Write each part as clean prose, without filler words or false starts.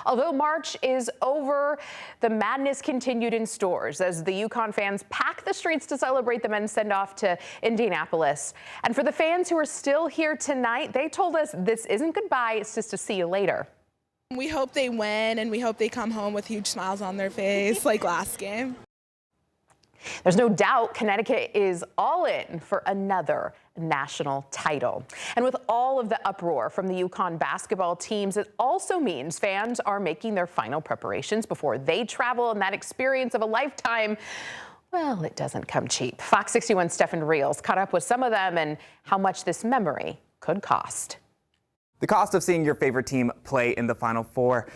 Although March is over, the madness continued in stores as the UConn fans pack the streets to celebrate the men's send-off to Indianapolis. And for the fans who are still here tonight, they told us this isn't goodbye, it's just a see you later. We hope they win, and we hope they come home with huge smiles on their face like last game. There's no doubt Connecticut is all in for another national title. And with all of the uproar from the UConn basketball teams, it also means fans are making their final preparations before they travel, and that experience of a lifetime, well, it doesn't come cheap. Fox 61's Stephen Reels caught up with some of them and how much this memory could cost. The cost of seeing your favorite team play in the Final Four,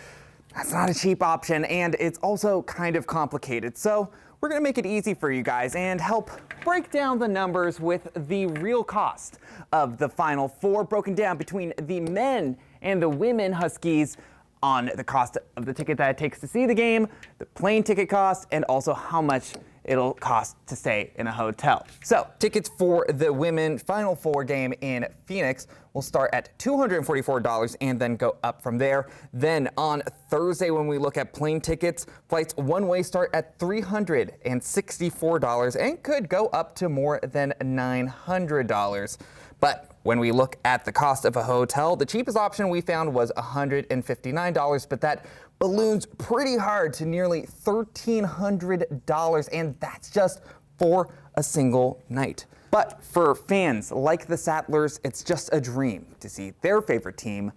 that's not a cheap option, and it's also kind of complicated. So we're going to make it easy for you guys and help break down the numbers with the real cost of the Final Four, broken down between the men and the women Huskies on the cost of the ticket that it takes to see the game, the plane ticket cost, and also how much it'll cost to stay in a hotel. So tickets for the women Final Four game in Phoenix will start at $244 and then go up from there. Then on Thursday, when we look at plane tickets, flights one-way start at $364 and could go up to more than $900. But when we look at the cost of a hotel, the cheapest option we found was $159, but that balloons pretty hard to nearly $1,300, and that's just for a single night. But for fans like the Sattlers, it's just a dream to see their favorite team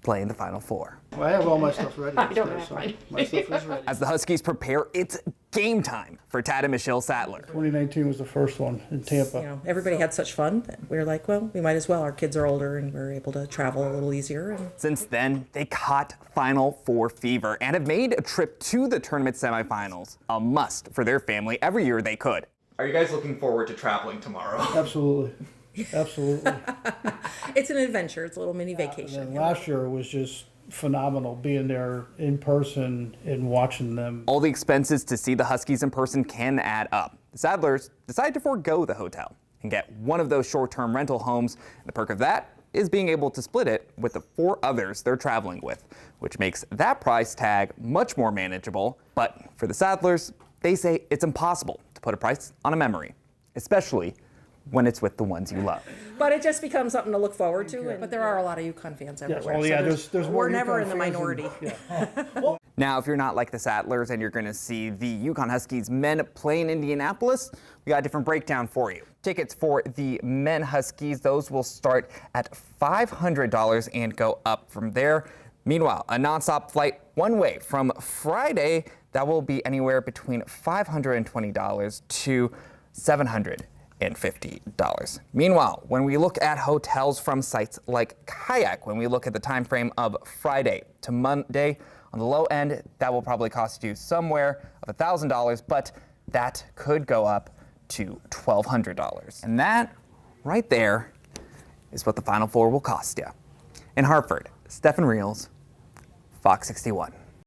play in the Final Four. Well, I have all my stuff ready. I don't have mine. My stuff is ready. As the Huskies prepare, it's game time for Tad and Michelle Sattler. 2019 was the first one in Tampa. You know, everybody had such fun that we were like, well, we might as well. Our kids are older and we're able to travel a little easier. Since then, they caught Final Four fever and have made a trip to the tournament semifinals a must for their family every year they could. Are you guys looking forward to traveling tomorrow? Absolutely. Absolutely. It's an adventure. It's a little mini vacation. And last year was just phenomenal being there in person and watching them. All the expenses to see the Huskies in person can add up. The Sattlers decided to forego the hotel and get one of those short-term rental homes. The perk of that is being able to split it with the 4 others they're traveling with, which makes that price tag much more manageable. But for the Sattlers, they say it's impossible to put a price on a memory, especially when it's with the ones you love. But it just becomes something to look forward to. But there are a lot of UConn fans everywhere. Yes, yeah, there's more we're never UConn in the fans minority. Now, if you're not like the Sattlers and you're going to see the UConn Huskies men play in Indianapolis, we got a different breakdown for you. Tickets for the men Huskies, those will start at $500 and go up from there. Meanwhile, a nonstop flight one way from Friday, that will be anywhere between $520 to $750. Meanwhile, when we look at hotels from sites like Kayak, when we look at the time frame of Friday to Monday, on the low end, that will probably cost you somewhere of $1,000, but that could go up to $1,200. And that right there is what the Final Four will cost you. In Hartford, Stephen Reels, Fox 61.